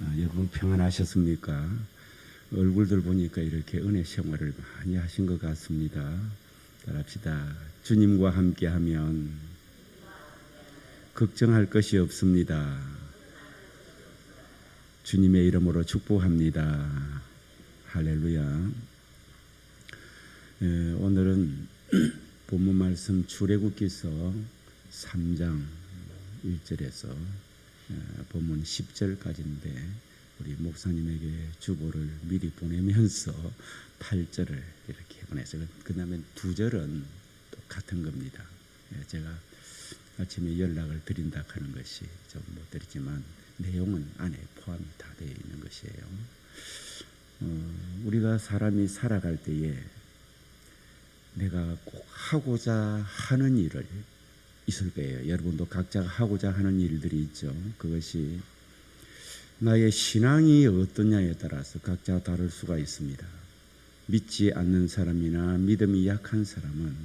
여러분 평안하셨습니까? 얼굴들 보니까 이렇게 은혜 생활을 많이 하신 것 같습니다. 따라합시다. 주님과 함께하면 걱정할 것이 없습니다. 주님의 이름으로 축복합니다. 할렐루야. 오늘은 본문 말씀 출애굽기서 3장 1절에서 본문 10절까지인데 우리 목사님에게 주보를 미리 보내면서 8절을 이렇게 보내서 그 다음에 2절은 또 같은 겁니다. 제가 아침에 연락을 드린다 하는 것이 좀 못 드리지만 내용은 안에 포함이 다 되어 있는 것이에요. 우리가 사람이 살아갈 때에 내가 꼭 하고자 하는 일을 있을 거예요. 여러분도 각자 하고자 하는 일들이 있죠. 그것이 나의 신앙이 어떠냐에 따라서 각자 다를 수가 있습니다. 믿지 않는 사람이나 믿음이 약한 사람은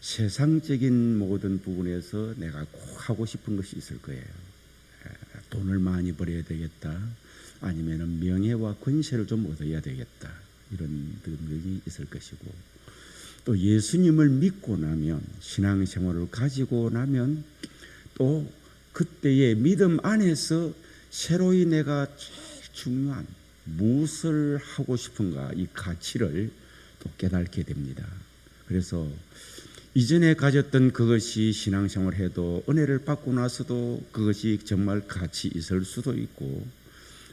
세상적인 모든 부분에서 내가 꼭 하고 싶은 것이 있을 거예요. 돈을 많이 벌어야 되겠다. 아니면 명예와 권세를 좀 얻어야 되겠다. 이런 능력이 있을 것이고, 또 예수님을 믿고 나면, 신앙생활을 가지고 나면 또 그때의 믿음 안에서 새로이 내가 제일 중요한 무엇을 하고 싶은가, 이 가치를 또 깨닫게 됩니다. 그래서 이전에 가졌던 그것이 신앙생활을 해도 은혜를 받고 나서도 그것이 정말 가치 있을 수도 있고,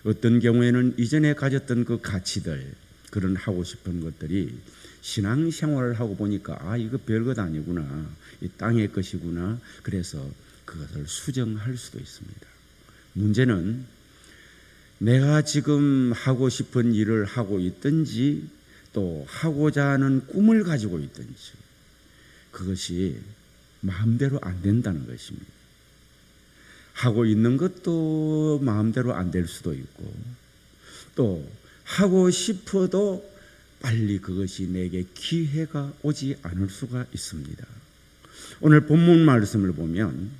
어떤 경우에는 이전에 가졌던 그 가치들, 그런 하고 싶은 것들이 신앙생활을 하고 보니까 이거 별것 아니구나, 이 땅의 것이구나, 그래서 그것을 수정할 수도 있습니다. 문제는 내가 지금 하고 싶은 일을 하고 있든지 또 하고자 하는 꿈을 가지고 있든지 그것이 마음대로 안 된다는 것입니다. 하고 있는 것도 마음대로 안 될 수도 있고, 또 하고 싶어도 빨리 그것이 내게 기회가 오지 않을 수가 있습니다. 오늘 본문 말씀을 보면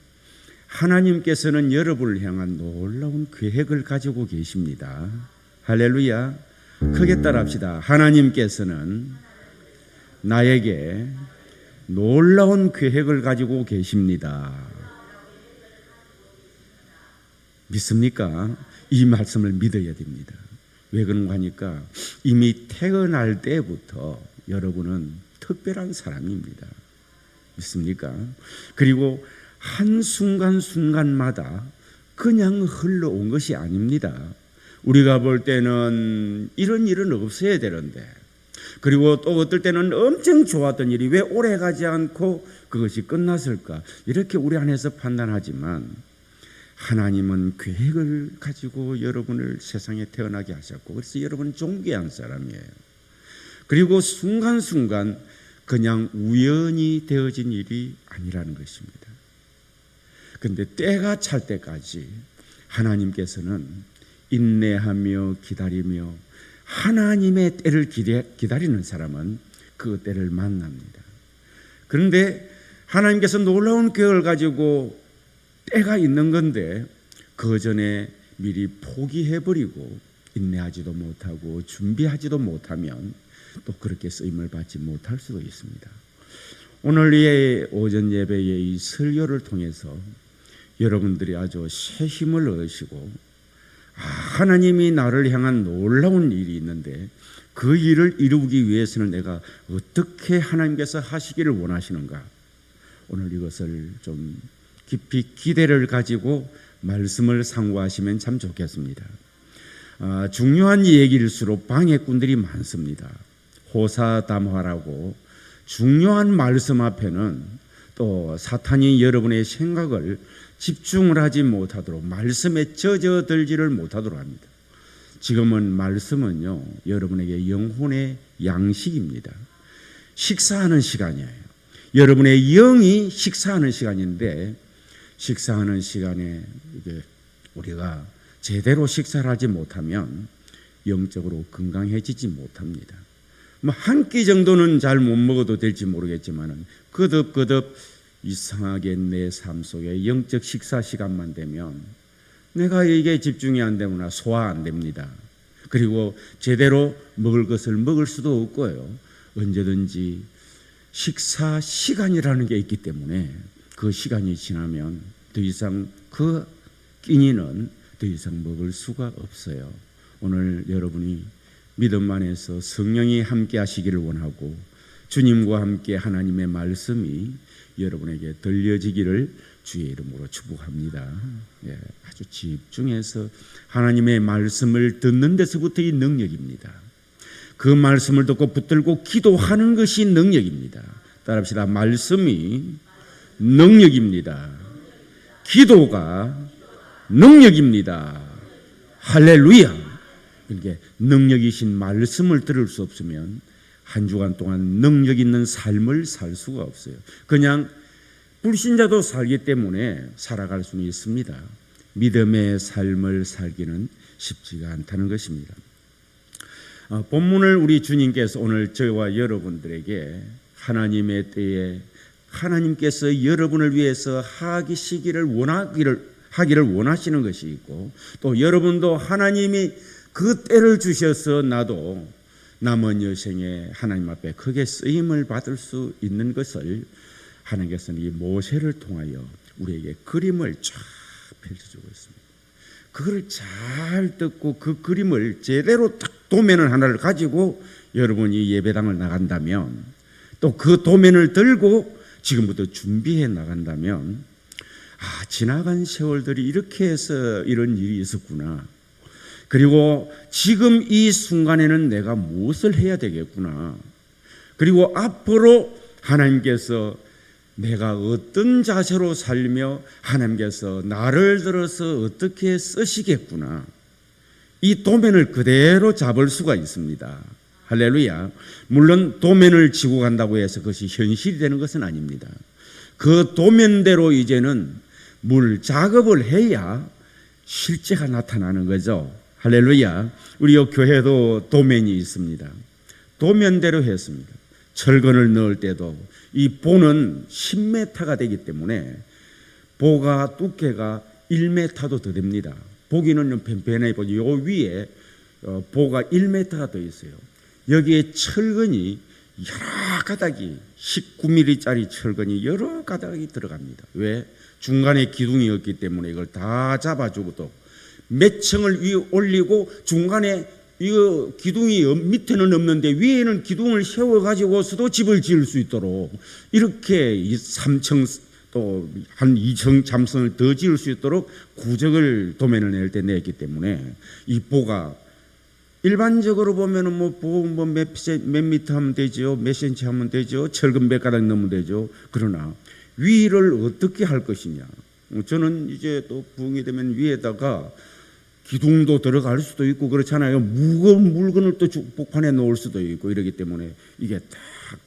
하나님께서는 여러분을 향한 놀라운 계획을 가지고 계십니다. 할렐루야. 크게 따라합시다. 하나님께서는 나에게 놀라운 계획을 가지고 계십니다. 믿습니까? 이 말씀을 믿어야 됩니다. 왜 그런가 하니까 이미 태어날 때부터 여러분은 특별한 사람입니다. 믿습니까? 그리고 한순간순간마다 그냥 흘러온 것이 아닙니다. 우리가 볼 때는 이런 일은 없어야 되는데, 그리고 또 어떨 때는 엄청 좋았던 일이 왜 오래 가지 않고 그것이 끝났을까, 이렇게 우리 안에서 판단하지만 하나님은 계획을 가지고 여러분을 세상에 태어나게 하셨고, 그래서 여러분은 존귀한 사람이에요. 그리고 순간순간 그냥 우연히 되어진 일이 아니라는 것입니다. 그런데 때가 찰 때까지 하나님께서는 인내하며 기다리며, 하나님의 때를 기다리는 사람은 그 때를 만납니다. 그런데 하나님께서 놀라운 계획을 가지고 때가 있는 건데 그 전에 미리 포기해버리고 인내하지도 못하고 준비하지도 못하면 또 그렇게 쓰임을 받지 못할 수도 있습니다. 오늘 오전 예배의 이 설교를 통해서 여러분들이 아주 새 힘을 얻으시고, 하나님이 나를 향한 놀라운 일이 있는데 그 일을 이루기 위해서는 내가 어떻게 하나님께서 하시기를 원하시는가, 오늘 이것을 좀 깊이 기대를 가지고 말씀을 상고하시면 참 좋겠습니다. 중요한 얘기일수록 방해꾼들이 많습니다. 호사담화라고 중요한 말씀 앞에는 또 사탄이 여러분의 생각을 집중을 하지 못하도록, 말씀에 젖어들지를 못하도록 합니다. 지금은 말씀은요, 여러분에게 영혼의 양식입니다. 식사하는 시간이에요. 여러분의 영이 식사하는 시간인데, 식사하는 시간에 이게 우리가 제대로 식사를 하지 못하면 영적으로 건강해지지 못합니다. 한 끼 정도는 잘 못 먹어도 될지 모르겠지만 거듭거듭 이상하게 내 삶 속에 영적 식사 시간만 되면 내가 이게 집중이 안 되구나, 소화 안 됩니다. 그리고 제대로 먹을 것을 먹을 수도 없고요. 언제든지 식사 시간이라는 게 있기 때문에 그 시간이 지나면 더 이상 그 끼니는 더 이상 먹을 수가 없어요. 오늘 여러분이 믿음 안에서 성령이 함께 하시기를 원하고 주님과 함께 하나님의 말씀이 여러분에게 들려지기를 주의 이름으로 축복합니다. 아주 집중해서 하나님의 말씀을 듣는 데서부터 이 능력입니다. 그 말씀을 듣고 붙들고 기도하는 것이 능력입니다. 따라합시다. 말씀이 능력입니다. 기도가 능력입니다. 할렐루야. 이렇게 능력이신 말씀을 들을 수 없으면 한 주간 동안 능력 있는 삶을 살 수가 없어요. 그냥 불신자도 살기 때문에 살아갈 수는 있습니다. 믿음의 삶을 살기는 쉽지가 않다는 것입니다. 본문을 우리 주님께서 오늘 저와 여러분들에게 하나님의 때에 하나님께서 여러분을 위해서 하시기를 원하시는 것이 있고, 또 여러분도 하나님이 그 때를 주셔서 나도 남은 여생에 하나님 앞에 크게 쓰임을 받을 수 있는 것을 하나님께서는 이 모세를 통하여 우리에게 그림을 쫙 펼쳐주고 있습니다. 그걸 잘 듣고 그 그림을 제대로 딱 도면을 하나를 가지고 여러분이 예배당을 나간다면, 또 그 도면을 들고 지금부터 준비해 나간다면, 지나간 세월들이 이렇게 해서 이런 일이 있었구나, 그리고 지금 이 순간에는 내가 무엇을 해야 되겠구나, 그리고 앞으로 하나님께서 내가 어떤 자세로 살며 하나님께서 나를 들어서 어떻게 쓰시겠구나, 이 도면을 그대로 잡을 수가 있습니다. 할렐루야. 물론 도면을 지고 간다고 해서 그것이 현실이 되는 것은 아닙니다. 그 도면대로 이제는 물 작업을 해야 실제가 나타나는 거죠. 할렐루야. 우리 교회도 도면이 있습니다. 도면대로 했습니다. 철근을 넣을 때도 이 보는 10m가 되기 때문에 보가 두께가 1m도 더 됩니다. 보기는 펜펜해 보지, 요 위에 보가 1m가 더 있어요. 여기에 철근이 여러 가닥이 19mm짜리 철근이 여러 가닥이 들어갑니다. 왜? 중간에 기둥이 없기 때문에 이걸 다 잡아주고, 또 몇 층을 위에 올리고 중간에 이 기둥이 밑에는 없는데 위에는 기둥을 세워가지고서도 집을 지을 수 있도록 이렇게 3층 또 한 2층 잠성을 더 지을 수 있도록 구적을 도면을 낼 때 냈기 때문에 이 보가 일반적으로 보면은 몇 미터 하면 되죠, 몇 센치 하면 되죠, 철근 몇 가닥 넣으면 되죠. 그러나 위를 어떻게 할 것이냐, 저는 이제 또 부흥이 되면 위에다가 기둥도 들어갈 수도 있고 그렇잖아요. 무거운 물건을 또 복판에 놓을 수도 있고 이러기 때문에 이게 딱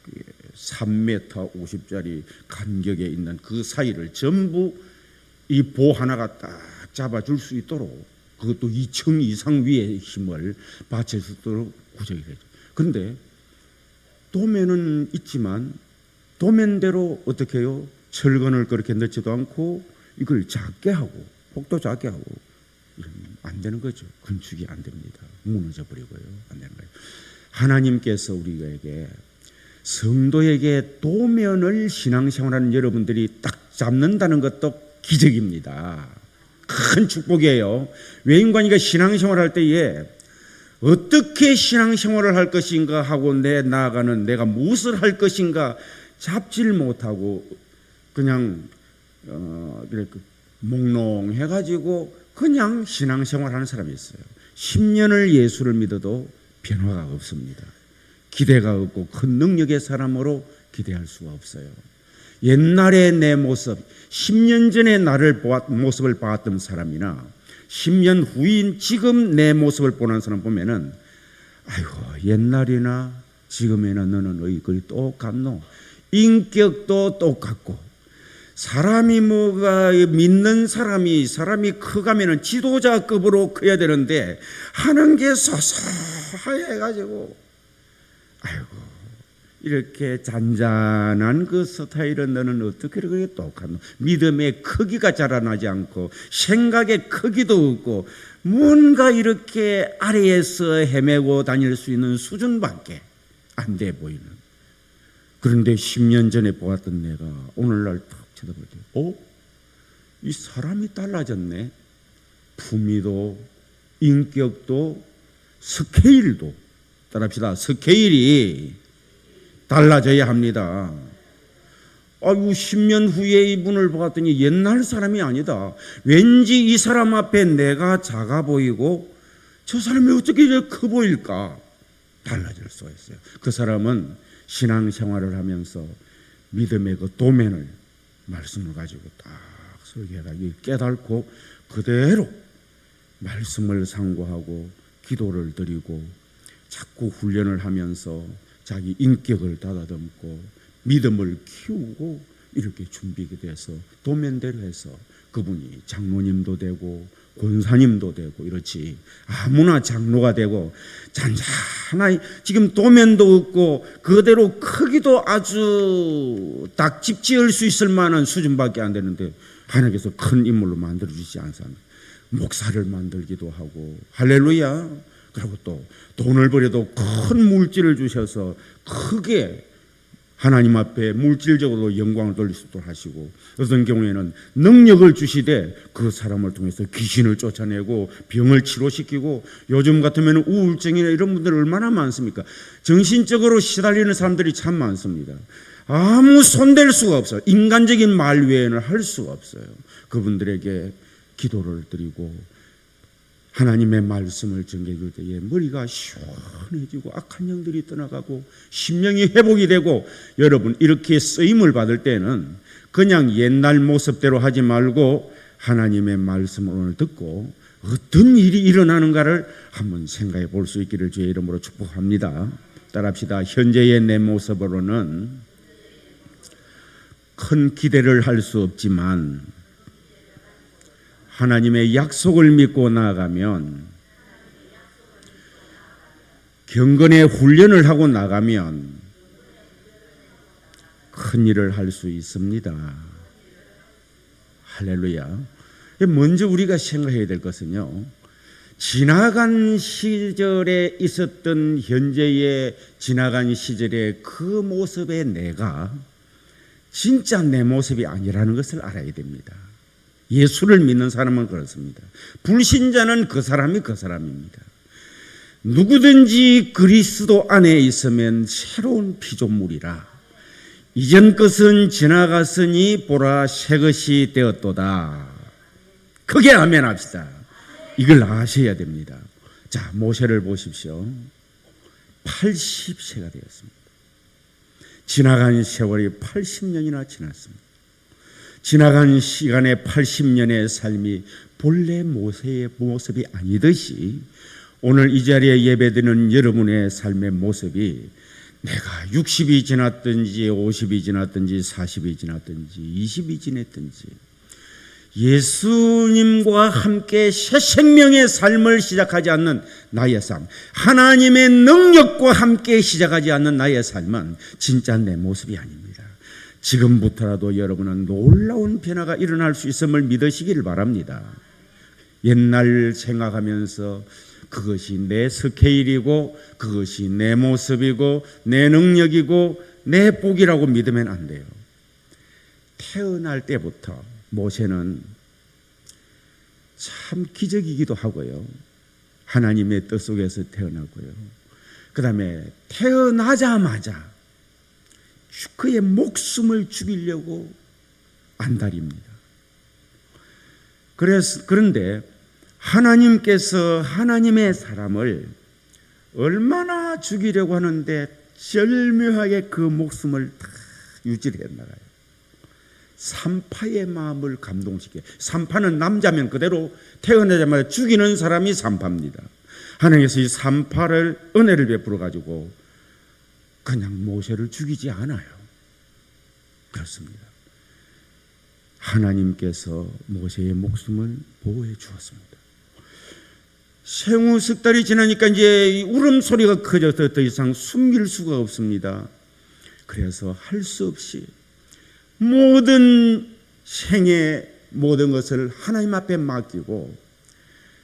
3m 50짜리 간격에 있는 그 사이를 전부 이 보 하나가 딱 잡아줄 수 있도록, 그것도 2층 이상 위에 힘을 받칠 수 있도록 구성이 되죠. 그런데 도면은 있지만 도면대로 어떻게 해요? 철근을 그렇게 넣지도 않고 이걸 작게 하고 폭도 작게 하고 이러면 안 되는 거죠. 건축이 안 됩니다. 무너져 버리고요. 안 되는 거예요. 하나님께서 우리에게, 성도에게 도면을 신앙생활하는 여러분들이 딱 잡는다는 것도 기적입니다. 큰 축복이에요. 외인관이가 신앙생활할 때에 어떻게 신앙생활을 할 것인가 하고 나아가는 내가 무엇을 할 것인가 잡지를 못하고 그냥 몽롱해가지고 그냥 신앙생활하는 사람이 있어요. 10년을 예수를 믿어도 변화가 없습니다. 기대가 없고 큰 능력의 사람으로 기대할 수가 없어요. 옛날의 내 모습, 10년 전에 모습을 봤던 사람이나 10년 후인 지금 내 모습을 보는 사람 보면은, 아이고 옛날이나 지금이나 너는 얼굴이 똑같노, 인격도 똑같고, 사람이 믿는 사람이 커가면은 지도자급으로 커야 되는데 하는 게 서서해가지고, 아이고 이렇게 잔잔한 그 스타일은 너는 어떻게 그렇게 똑같노? 믿음의 크기가 자라나지 않고 생각의 크기도 없고 뭔가 이렇게 아래에서 헤매고 다닐 수 있는 수준밖에 안 돼 보이는. 그런데 10년 전에 보았던 내가 오늘날 탁 쳐다볼 때 이 사람이 달라졌네. 품위도 인격도 스케일도, 따라합시다, 스케일이 달라져야 합니다. 10년 후에 이분을 보았더니 옛날 사람이 아니다. 왠지 이 사람 앞에 내가 작아 보이고 저 사람이 어떻게 이렇게 커 보일까? 달라질 수가 있어요. 그 사람은 신앙생활을 하면서 믿음의 그 도면을, 말씀을 가지고 딱 설계하다 깨닫고 그대로 말씀을 상고하고 기도를 드리고 자꾸 훈련을 하면서 자기 인격을 다다듬고 믿음을 키우고 이렇게 준비가 돼서 도면대로 해서 그분이 장로님도 되고 권사님도 되고 이렇지, 아무나 장로가 되고 잔잔하게 지금 도면도 없고 그대로 크기도 아주 닭집 지을 수 있을 만한 수준밖에 안 되는데 하나님께서 큰 인물로 만들어주지 않습니다. 목사를 만들기도 하고, 할렐루야. 그리고 또 돈을 벌여도 큰 물질을 주셔서 크게 하나님 앞에 물질적으로 영광을 돌릴 수도 하시고, 어떤 경우에는 능력을 주시되 그 사람을 통해서 귀신을 쫓아내고 병을 치료시키고, 요즘 같으면 우울증이나 이런 분들 얼마나 많습니까? 정신적으로 시달리는 사람들이 참 많습니다. 아무 손댈 수가 없어요. 인간적인 말 외에는 할 수가 없어요. 그분들에게 기도를 드리고 하나님의 말씀을 전개해줄 때에 머리가 시원해지고 악한 영들이 떠나가고 심령이 회복이 되고, 여러분 이렇게 쓰임을 받을 때는 그냥 옛날 모습대로 하지 말고 하나님의 말씀을 오늘 듣고 어떤 일이 일어나는가를 한번 생각해 볼 수 있기를 주의 이름으로 축복합니다. 따라합시다. 현재의 내 모습으로는 큰 기대를 할 수 없지만 하나님의 약속을 믿고 나아가면, 경건의 훈련을 하고 나가면 큰 일을 할 수 있습니다. 할렐루야. 먼저 우리가 생각해야 될 것은요, 지나간 시절에 있었던 현재의 지나간 시절의 그 모습의 내가 진짜 내 모습이 아니라는 것을 알아야 됩니다. 예수를 믿는 사람은 그렇습니다. 불신자는 그 사람이 그 사람입니다. 누구든지 그리스도 안에 있으면 새로운 피조물이라. 이전 것은 지나갔으니 보라 새 것이 되었도다. 크게 아멘 합시다. 이걸 아셔야 됩니다. 자, 모세를 보십시오. 80세가 되었습니다. 지나간 세월이 80년이나 지났습니다. 지나간 시간의 80년의 삶이 본래 모세의 모습이 아니듯이 오늘 이 자리에 예배드리는 여러분의 삶의 모습이 내가 60이 지났든지 50이 지났든지 40이 지났든지 20이 지났든지 예수님과 함께 새 생명의 삶을 시작하지 않는 나의 삶, 하나님의 능력과 함께 시작하지 않는 나의 삶은 진짜 내 모습이 아닙니다. 지금부터라도 여러분은 놀라운 변화가 일어날 수 있음을 믿으시기를 바랍니다. 옛날 생각하면서 그것이 내 스케일이고 그것이 내 모습이고 내 능력이고 내 복이라고 믿으면 안 돼요. 태어날 때부터 모세는 참 기적이기도 하고요, 하나님의 뜻 속에서 태어났고요, 그 다음에 태어나자마자 그의 목숨을 죽이려고 안달입니다. 그런데 하나님께서 하나님의 사람을 얼마나 죽이려고 하는데 절묘하게 그 목숨을 다 유지를 해나가요. 산파의 마음을 감동시켜요. 산파는 남자면 그대로 태어나자마자 죽이는 사람이 산파입니다. 하나님께서 이 산파를 은혜를 베풀어 가지고 그냥 모세를 죽이지 않아요. 그렇습니다. 하나님께서 모세의 목숨을 보호해 주었습니다. 생후 석 달이 지나니까 이제 울음소리가 커져서 더 이상 숨길 수가 없습니다. 그래서 할 수 없이 모든 생의 모든 것을 하나님 앞에 맡기고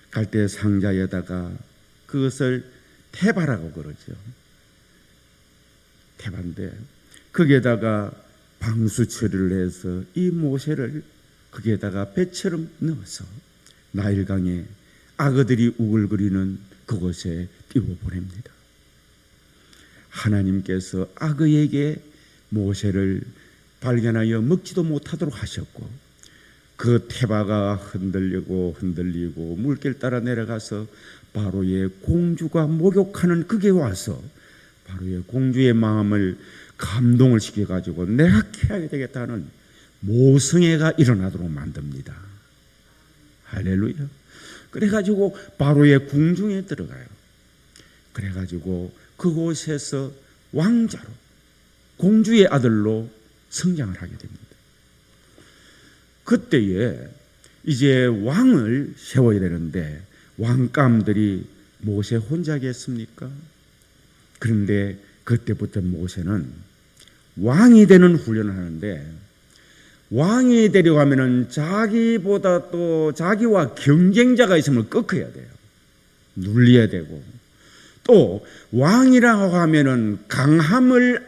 갈대 상자에다가 그것을 테바라고 그러죠. 테바인데 거기에다가 방수 처리를 해서 이 모세를 거기에다가 배처럼 넣어서 나일강에 악어들이 우글거리는 그곳에 띄워보냅니다. 하나님께서 악어에게 모세를 발견하여 먹지도 못하도록 하셨고 그 테바가 흔들리고 물길 따라 내려가서 바로의 공주가 목욕하는 그게 와서 바로의 공주의 마음을 감동을 시켜가지고 내가 캐야 되겠다는 모성애가 일어나도록 만듭니다. 할렐루야. 그래가지고 바로의 궁중에 들어가요. 그래가지고 그곳에서 왕자로 공주의 아들로 성장을 하게 됩니다. 그때에 이제 왕을 세워야 되는데 왕감들이 모세 혼자겠습니까? 그런데 그때부터 모세는 왕이 되는 훈련을 하는데 왕이 되려고 하면은 자기보다 또 자기와 경쟁자가 있으면 꺾어야 돼요. 눌려야 되고 또 왕이라고 하면은 강함을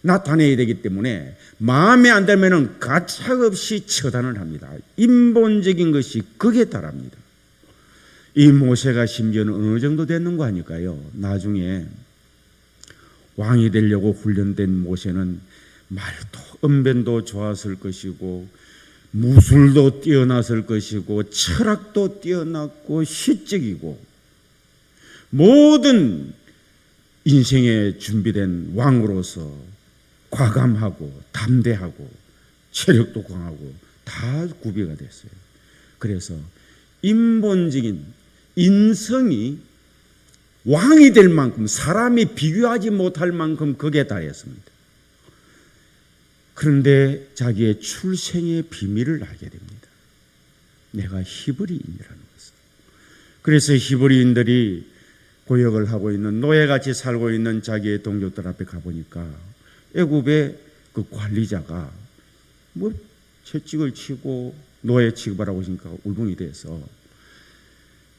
나타내야 되기 때문에 마음에 안 들면은 가차없이 처단을 합니다. 인본적인 것이 극에 달합니다. 이 모세가 심지어는 어느 정도 됐는 거 아닐까요? 나중에 왕이 되려고 훈련된 모세는 말도 언변도 좋았을 것이고 무술도 뛰어났을 것이고 철학도 뛰어났고 시적이고 모든 인생에 준비된 왕으로서 과감하고 담대하고 체력도 강하고 다 구비가 됐어요. 그래서 인본적인 인성이 왕이 될 만큼 사람이 비교하지 못할 만큼 극에 달했습니다. 그런데 자기의 출생의 비밀을 알게 됩니다. 내가 히브리인이라는 것을. 그래서 히브리인들이 고역을 하고 있는 노예같이 살고 있는 자기의 동족들 앞에 가보니까 애굽의 그 관리자가 뭐 채찍을 치고 노예 취급을 하고 있으니까 울분이 돼서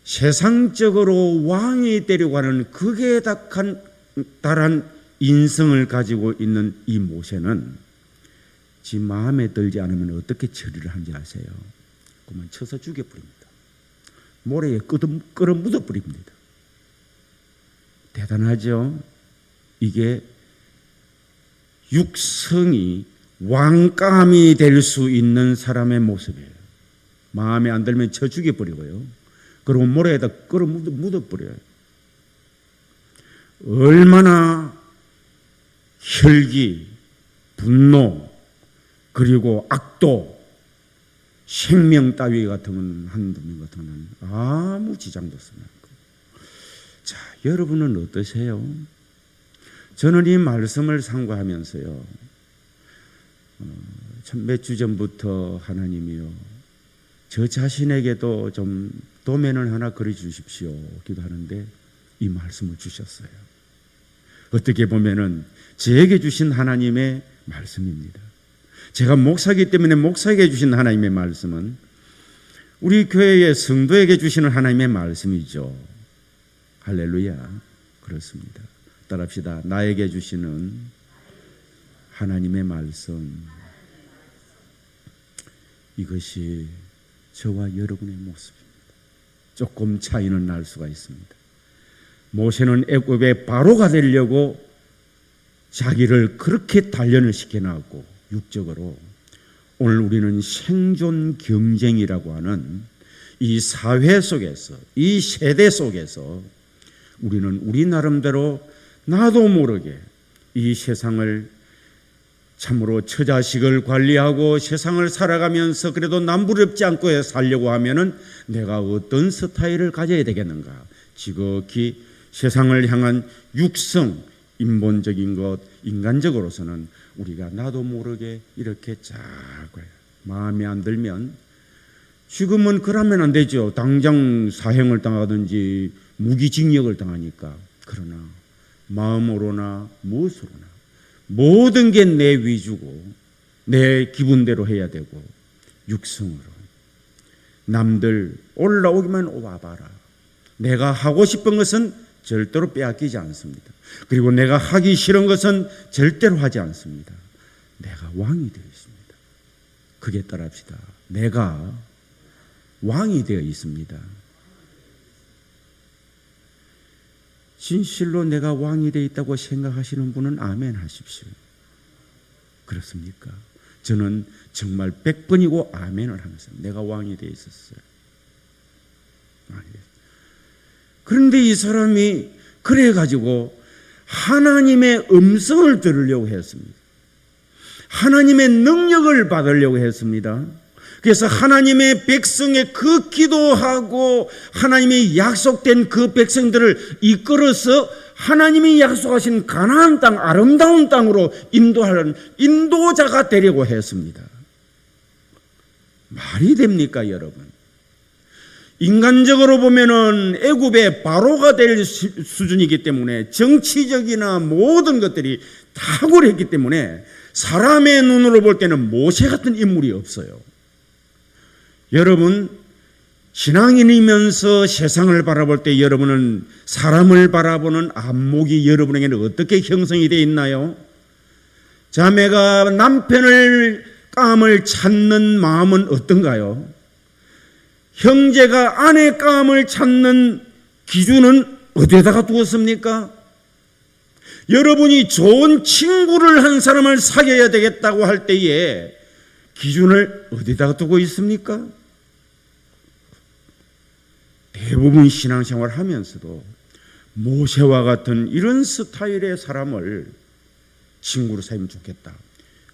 세상적으로 왕이 되려고 하는 극에 달한 인성을 가지고 있는 이 모세는 지 마음에 들지 않으면 어떻게 처리를 하는지 아세요? 그만 쳐서 죽여버립니다. 모래에 끌어 묻어버립니다. 대단하죠? 이게 육성이 왕감이 될 수 있는 사람의 모습이에요. 마음에 안 들면 쳐 죽여버리고요. 그리고 모래에다 끌어 묻어버려요. 얼마나 혈기, 분노, 그리고 악도, 생명 따위 같은 건 한두 명 같은 건 아무 지장도 없습니다. 자, 여러분은 어떠세요? 저는 이 말씀을 상고하면서요, 참 몇 주 전부터 하나님이요, 저 자신에게도 좀 도면을 하나 그려주십시오 기도하는데 이 말씀을 주셨어요. 어떻게 보면은 저에게 주신 하나님의 말씀입니다. 제가 목사이기 때문에 목사에게 주신 하나님의 말씀은 우리 교회의 성도에게 주시는 하나님의 말씀이죠. 할렐루야. 그렇습니다. 따라합시다. 나에게 주시는 하나님의 말씀, 이것이 저와 여러분의 모습입니다. 조금 차이는 날 수가 있습니다. 모세는 애굽의 바로가 되려고 자기를 그렇게 단련을 시켜놨고 육적으로, 오늘 우리는 생존 경쟁이라고 하는 이 사회 속에서, 이 세대 속에서 우리는 우리 나름대로 나도 모르게 이 세상을 참으로 처자식을 관리하고 세상을 살아가면서 그래도 남부럽지 않고 살려고 하면은 내가 어떤 스타일을 가져야 되겠는가? 지극히 세상을 향한 육성, 인본적인 것, 인간적으로서는 우리가 나도 모르게 이렇게 자꾸 마음에 안 들면, 지금은 그러면 안 되죠. 당장 사형을 당하든지 무기징역을 당하니까. 그러나 마음으로나 무엇으로나 모든 게 내 위주고 내 기분대로 해야 되고 육성으로 남들 올라오기만 와봐라. 내가 하고 싶은 것은 절대로 빼앗기지 않습니다. 그리고 내가 하기 싫은 것은 절대로 하지 않습니다. 내가 왕이 되어 있습니다. 그게 따라합시다. 내가 왕이 되어 있습니다. 진실로 내가 왕이 되어 있다고 생각하시는 분은 아멘 하십시오. 그렇습니까? 저는 정말 100번이고 아멘을 하면서 내가 왕이 되어 있었어요. 그런데 이 사람이 그래가지고 하나님의 음성을 들으려고 했습니다. 하나님의 능력을 받으려고 했습니다. 그래서 하나님의 백성의 그 기도하고 하나님의 약속된 그 백성들을 이끌어서 하나님이 약속하신 가나안 땅, 아름다운 땅으로 인도하는 인도자가 되려고 했습니다. 말이 됩니까, 여러분? 인간적으로 보면은 애굽의 바로가 될 수준이기 때문에 정치적이나 모든 것들이 탁월했기 때문에 사람의 눈으로 볼 때는 모세 같은 인물이 없어요. 여러분, 신앙인이면서 세상을 바라볼 때 여러분은 사람을 바라보는 안목이 여러분에게는 어떻게 형성이 되어 있나요? 자매가 남편을 깜을 찾는 마음은 어떤가요? 형제가 아내 깜을 찾는 기준은 어디에다가 두었습니까? 여러분이 좋은 친구를 한 사람을 사귀어야 되겠다고 할 때에 기준을 어디다가 두고 있습니까? 대부분 신앙생활 하면서도 모세와 같은 이런 스타일의 사람을 친구로 사귀면 좋겠다.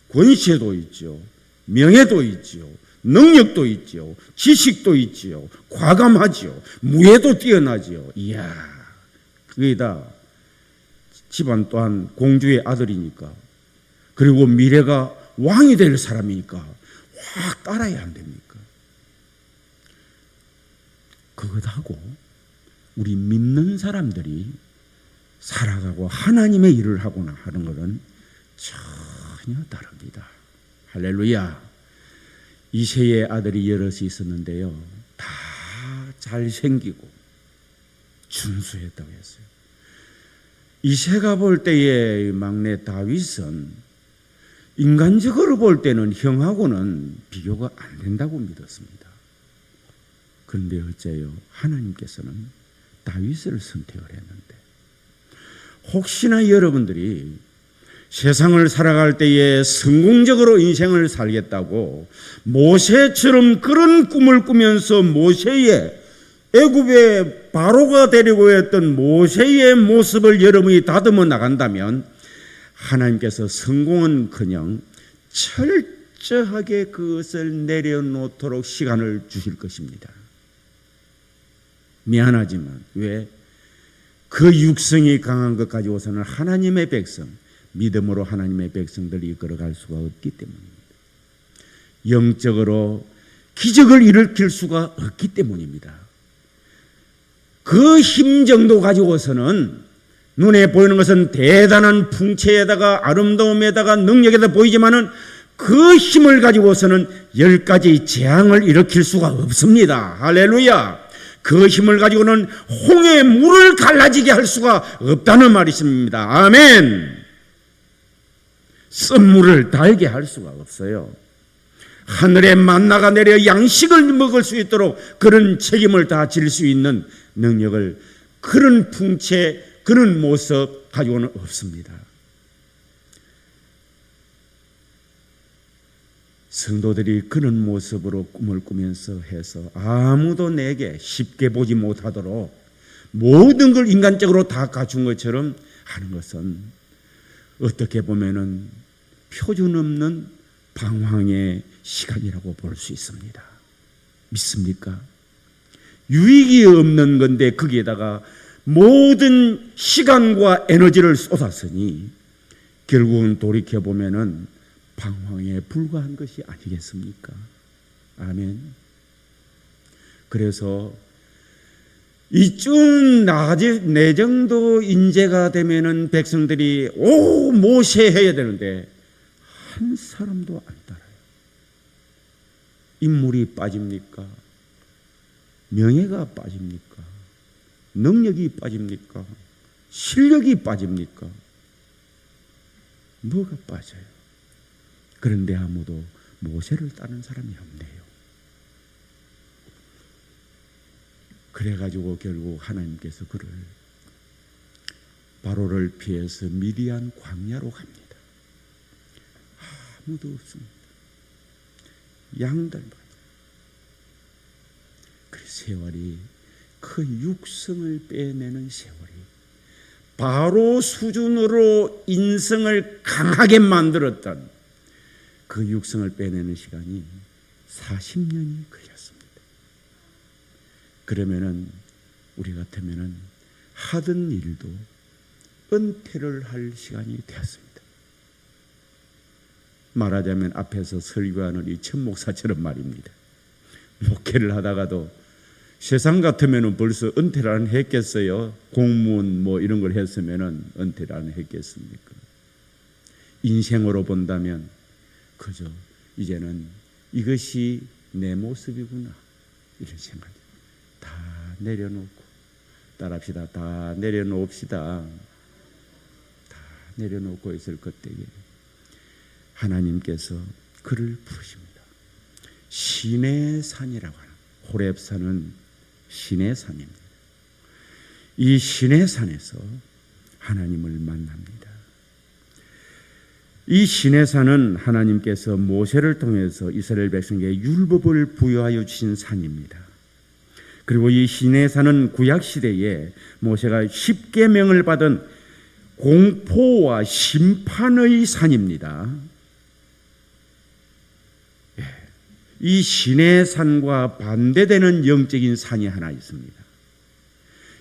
권세도 있죠. 명예도 있죠. 능력도 있죠. 지식도 있죠. 과감하죠. 무예도 뛰어나죠. 이야, 그게 다 집안 또한 공주의 아들이니까, 그리고 미래가 왕이 될 사람이니까 확 따라야 안 됩니까? 그것하고 우리 믿는 사람들이 살아가고 하나님의 일을 하거나 하는 것은 전혀 다릅니다. 할렐루야. 이새의 아들이 여럿이 있었는데요, 다 잘생기고 준수했다고 했어요. 이새가 볼 때의 막내 다윗은 인간적으로 볼 때는 형하고는 비교가 안 된다고 믿었습니다. 그런데 어째요? 하나님께서는 다윗을 선택을 했는데, 혹시나 여러분들이 세상을 살아갈 때에 성공적으로 인생을 살겠다고 모세처럼 그런 꿈을 꾸면서 모세의 애굽의 바로가 되려고 했던 모세의 모습을 여러분이 다듬어 나간다면 하나님께서 성공은커녕 철저하게 그것을 내려놓도록 시간을 주실 것입니다. 미안하지만 왜? 그 육성이 강한 것 가지고서는 하나님의 백성, 믿음으로 하나님의 백성들을 이끌어갈 수가 없기 때문입니다. 영적으로 기적을 일으킬 수가 없기 때문입니다. 그 힘 정도 가지고서는 눈에 보이는 것은 대단한 풍채에다가 아름다움에다가 능력에다 보이지만은 그 힘을 가지고서는 10가지 재앙을 일으킬 수가 없습니다. 할렐루야. 그 힘을 가지고는 홍해 물을 갈라지게 할 수가 없다는 말이십니다. 아멘. 쓴물을 달게 할 수가 없어요. 하늘에 만나가 내려 양식을 먹을 수 있도록 그런 책임을 다 질 수 있는 능력을, 그런 풍채, 그런 모습 가지고는 없습니다. 성도들이 그런 모습으로 꿈을 꾸면서 해서 아무도 내게 쉽게 보지 못하도록 모든 걸 인간적으로 다 갖춘 것처럼 하는 것은 어떻게 보면은 표준 없는 방황의 시간이라고 볼 수 있습니다. 믿습니까? 유익이 없는 건데 거기에다가 모든 시간과 에너지를 쏟았으니 결국은 돌이켜보면은 방황에 불과한 것이 아니겠습니까? 아멘. 그래서 이쯤 내 정도 인재가 되면은 백성들이 오 모세 해야 되는데 한 사람도 안 따라요. 인물이 빠집니까? 명예가 빠집니까? 능력이 빠집니까? 실력이 빠집니까? 뭐가 빠져요? 그런데 아무도 모세를 따르는 사람이 없네요. 그래가지고 결국 하나님께서 그를 바로를 피해서 미디안 광야로 갑니다. 아무도 없습니다. 양들만. 그 세월이 그 육성을 빼내는 세월이 바로 수준으로 인성을 강하게 만들었던 그 육성을 빼내는 시간이 40년이 걸렸습니다. 그러면은 우리 같으면은 하던 일도 은퇴를 할 시간이 되었습니다. 말하자면 앞에서 설교하는 이 천목사처럼 말입니다. 목회를 하다가도 세상 같으면은 벌써 은퇴를 했겠어요. 공무원 뭐 이런 걸 했으면은 은퇴를 했겠습니까? 인생으로 본다면 그저 이제는 이것이 내 모습이구나 이런 생각이 다 내려놓고 따라합시다. 다 내려놓읍시다. 다 내려놓고 있을 그때에 하나님께서 그를 부르십니다. 신의 산이라고 하는 호렙산은 신의 산입니다. 이 신의 산에서 하나님을 만납니다. 이 신의 산은 하나님께서 모세를 통해서 이스라엘 백성에게 율법을 부여하여 주신 산입니다. 그리고 이 신의 산은 구약시대에 모세가 십계명을 받은 공포와 심판의 산입니다. 이 신의 산과 반대되는 영적인 산이 하나 있습니다.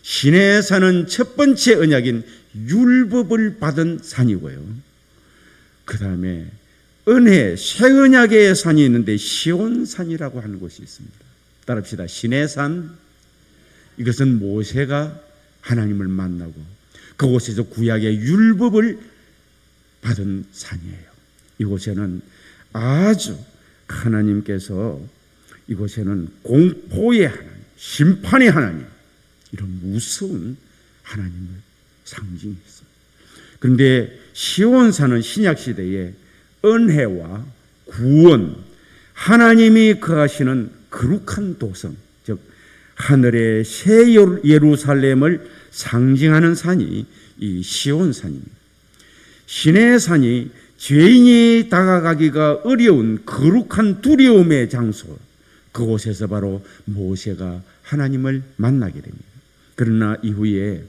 신의 산은 첫 번째 언약인 율법을 받은 산이고요. 그 다음에 은혜, 새 언약의 산이 있는데 시온산이라고 하는 곳이 있습니다. 따라합시다. 신의 산, 이것은 모세가 하나님을 만나고 그곳에서 구약의 율법을 받은 산이에요. 이곳에는 아주 하나님께서 이곳에는 공포의 하나님, 심판의 하나님, 이런 무서운 하나님을 상징했어요. 그런데 시온산은 신약시대에 은혜와 구원, 하나님이 거하시는 거룩한 도성, 즉 하늘의 새 예루살렘을 상징하는 산이 이 시온산입니다. 신의 산이 죄인이 다가가기가 어려운 거룩한 두려움의 장소, 그곳에서 바로 모세가 하나님을 만나게 됩니다. 그러나 이후에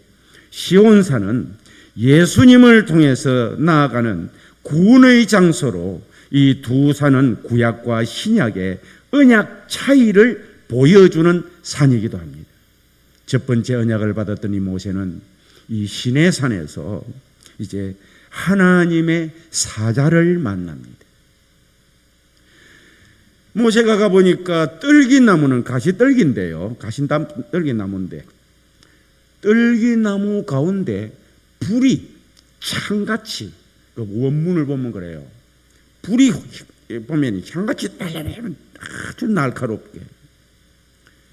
시온산은 예수님을 통해서 나아가는 구원의 장소로 이 두 산은 구약과 신약의 언약 차이를 보여주는 산이기도 합니다. 첫 번째 언약을 받았던 이 모세는 이 신의 산에서 이제 하나님의 사자를 만납니다. 모세가 가보니까 떨기나무는 가시떨기인데요. 가시떨기나무인데 떨기나무 가운데 불이 창같이, 그 원문을 보면 그래요. 불이 보면 창같이 딸려내면 아주 날카롭게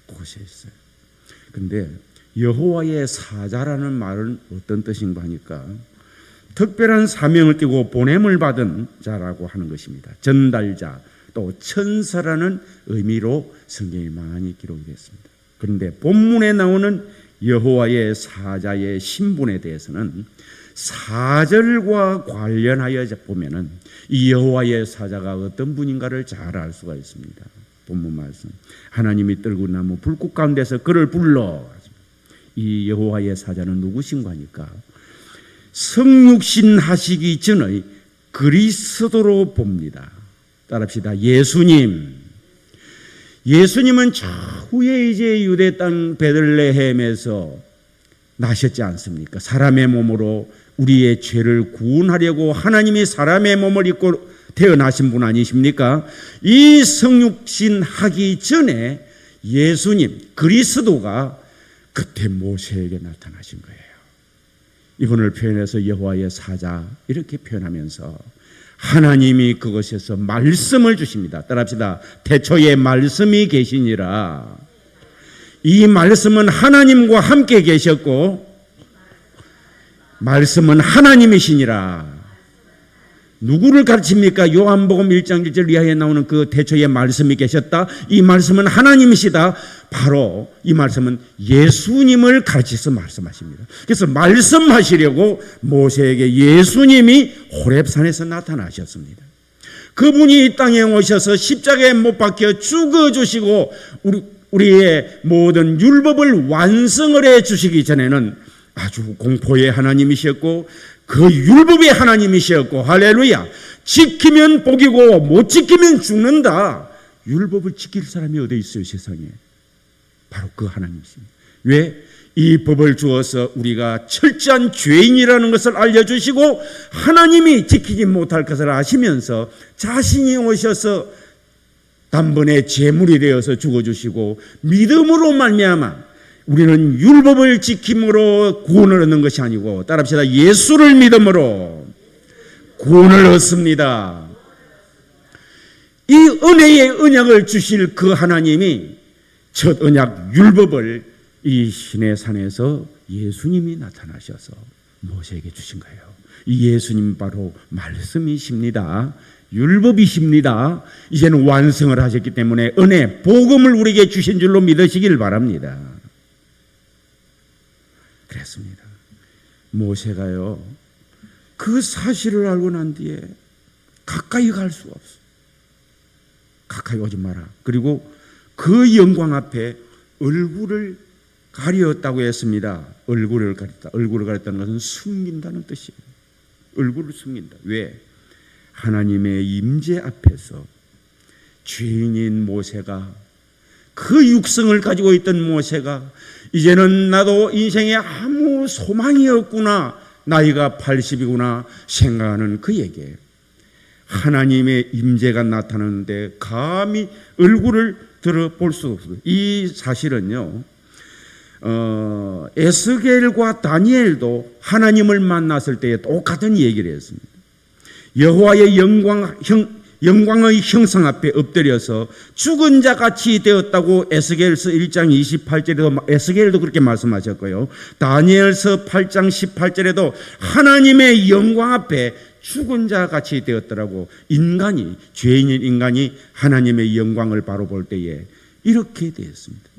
그곳에 있어요. 근데 여호와의 사자라는 말은 어떤 뜻인가 하니까 특별한 사명을 띠고 보냄을 받은 자라고 하는 것입니다. 전달자, 또 천사라는 의미로 성경에 많이 기록이 됐습니다. 그런데 본문에 나오는 여호와의 사자의 신분에 대해서는 4절과 관련하여 보면은 이 여호와의 사자가 어떤 분인가를 잘 알 수가 있습니다. 본문 말씀, 하나님이 떨구나무 불꽃 가운데서 그를 불러. 이 여호와의 사자는 누구신가 하니까 성육신 하시기 전의 그리스도로 봅니다. 따라합시다. 예수님은 차후에 이제 유대 땅 베들레헴에서 나셨지 않습니까? 사람의 몸으로 우리의 죄를 구원하려고 하나님이 사람의 몸을 입고 태어나신 분 아니십니까? 이 성육신 하기 전에 예수님, 그리스도가 그때 모세에게 나타나신 거예요. 이분을 표현해서 여호와의 사자 이렇게 표현하면서 하나님이 그것에서 말씀을 주십니다. 따라합시다. 태초에 말씀이 계시니라. 이 말씀은 하나님과 함께 계셨고 말씀은 하나님이시니라. 누구를 가르칩니까? 요한복음 1장 1절 이하에 나오는 그 태초에 말씀이 계셨다. 이 말씀은 하나님이시다. 바로 이 말씀은 예수님을 가르쳐서 말씀하십니다. 그래서 말씀하시려고 모세에게 예수님이 호렙산에서 나타나셨습니다. 그분이 이 땅에 오셔서 십자가에 못 박혀 죽어주시고 우리의 모든 율법을 완성을 해주시기 전에는 아주 공포의 하나님이셨고 그 율법의 하나님이셨고 할렐루야. 지키면 복이고 못 지키면 죽는다. 율법을 지킬 사람이 어디 있어요 세상에. 바로 그 하나님이십니다. 왜? 이 법을 주어서 우리가 철저한 죄인이라는 것을 알려주시고 하나님이 지키지 못할 것을 아시면서 자신이 오셔서 단번에 제물이 되어서 죽어주시고 믿음으로 말미암아 우리는 율법을 지킴으로 구원을 얻는 것이 아니고 따라합시다. 예수를 믿음으로 구원을 얻습니다. 이 은혜의 언약을 주실 그 하나님이 첫 언약 율법을 이 시내산에서 예수님이 나타나셔서 모세에게 주신 거예요. 이 예수님 바로 말씀이십니다. 율법이십니다. 이제는 완성을 하셨기 때문에 은혜, 복음을 우리에게 주신 줄로 믿으시길 바랍니다. 그랬습니다. 모세가요, 그 사실을 알고 난 뒤에 가까이 갈 수가 없어. 가까이 오지 마라. 그리고 그 영광 앞에 얼굴을 가렸다고 했습니다. 얼굴을 가렸다. 얼굴을 가렸다는 것은 숨긴다는 뜻이에요. 얼굴을 숨긴다. 왜? 하나님의 임재 앞에서 죄인인 모세가 그 육성을 가지고 있던 모세가 이제는 나도 인생에 아무 소망이 없구나, 나이가 80이구나 생각하는 그에게 하나님의 임재가 나타나는데 감히 얼굴을 들어볼 수 없어요. 이 사실은요, 에스겔과 다니엘도 하나님을 만났을 때에 똑같은 얘기를 했습니다. 여호와의 영광의 형상 앞에 엎드려서 죽은 자 같이 되었다고 에스겔서 1장 28절에도 에스겔도 그렇게 말씀하셨고요. 다니엘서 8장 18절에도 하나님의 영광 앞에 죽은 자 같이 되었더라고. 인간이, 죄인인 인간이 하나님의 영광을 바로 볼 때에 이렇게 되었습니다.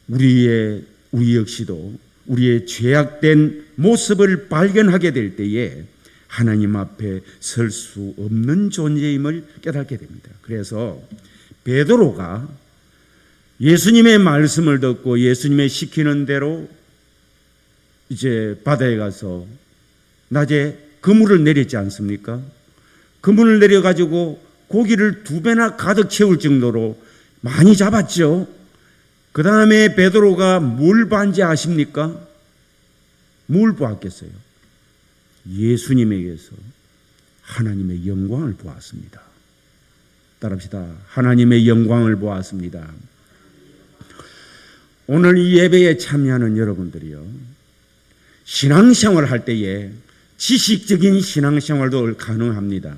우리 역시도 우리의 죄악된 모습을 발견하게 될 때에 하나님 앞에 설 수 없는 존재임을 깨닫게 됩니다. 그래서 베드로가 예수님의 말씀을 듣고 예수님의 시키는 대로 이제 바다에 가서 낮에 그물을 내렸지 않습니까? 그물을 내려가지고 고기를 2배나 가득 채울 정도로 많이 잡았죠. 그 다음에 베드로가 뭘 봤는지 아십니까? 뭘 보았겠어요? 예수님에게서 하나님의 영광을 보았습니다. 따라합시다. 하나님의 영광을 보았습니다. 오늘 이 예배에 참여하는 여러분들이요, 신앙생활을 할 때에 지식적인 신앙생활도 가능합니다.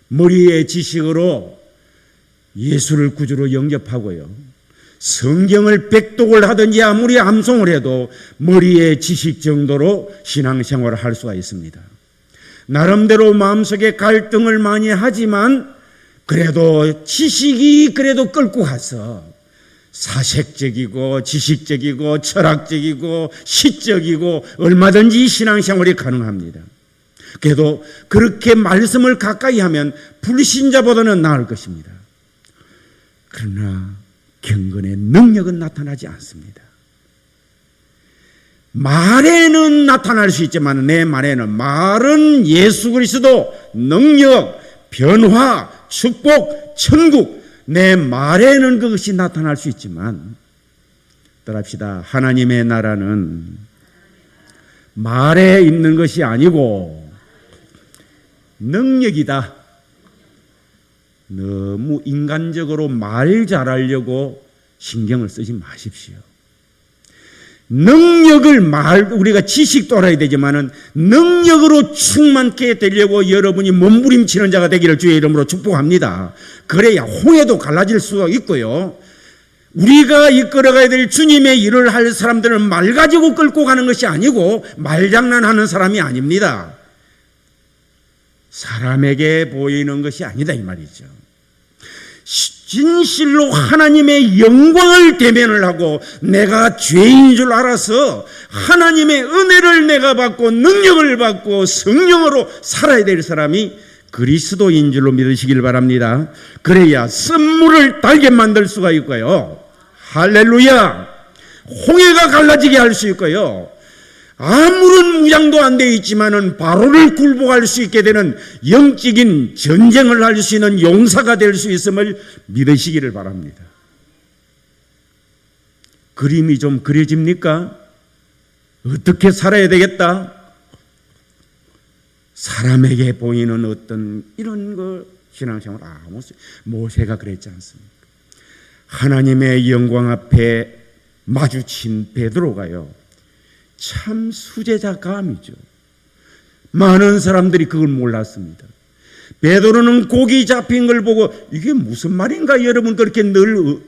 머리의 지식으로 예수를 구주로 영접하고요, 성경을 백독을 하든지 아무리 암송을 해도 머리의 지식 정도로 신앙생활을 할 수가 있습니다. 나름대로 마음속에 갈등을 많이 하지만 그래도 지식이 그래도 끌고 가서 사색적이고 지식적이고 철학적이고 시적이고 얼마든지 신앙생활이 가능합니다. 그래도 그렇게 말씀을 가까이 하면 불신자보다는 나을 것입니다. 그러나 경건의 능력은 나타나지 않습니다. 말에는 나타날 수 있지만 내 말은 예수 그리스도, 능력, 변화, 축복, 천국, 내 말에는 그것이 나타날 수 있지만 따라합시다. 하나님의 나라는 말에 있는 것이 아니고 능력이다. 너무 인간적으로 말 잘하려고 신경을 쓰지 마십시오. 우리가 지식도 알아야 되지만은 능력으로 충만케 되려고 여러분이 몸부림치는 자가 되기를 주의 이름으로 축복합니다. 그래야 홍해도 갈라질 수가 있고요. 우리가 이끌어가야 될 주님의 일을 할 사람들은 말 가지고 끌고 가는 것이 아니고 말장난하는 사람이 아닙니다. 사람에게 보이는 것이 아니다 이 말이죠. 진실로 하나님의 영광을 대면을 하고 내가 죄인 줄 알아서 하나님의 은혜를 내가 받고 능력을 받고 성령으로 살아야 될 사람이 그리스도인 줄로 믿으시길 바랍니다. 그래야 쓴물을 달게 만들 수가 있고요. 할렐루야. 홍해가 갈라지게 할 수 있고요. 아무런 무장도 안 되어 있지만은 바로를 굴복할 수 있게 되는 영적인 전쟁을 할 수 있는 용사가 될 수 있음을 믿으시기를 바랍니다. 그림이 좀 그려집니까? 어떻게 살아야 되겠다? 사람에게 보이는 어떤 이런 거 신앙생활 모세가 그랬지 않습니까? 하나님의 영광 앞에 마주친 베드로가요. 참 수제자감이죠. 많은 사람들이 그걸 몰랐습니다. 베드로는 고기 잡힌 걸 보고 이게 무슨 말인가 여러분 그렇게 늘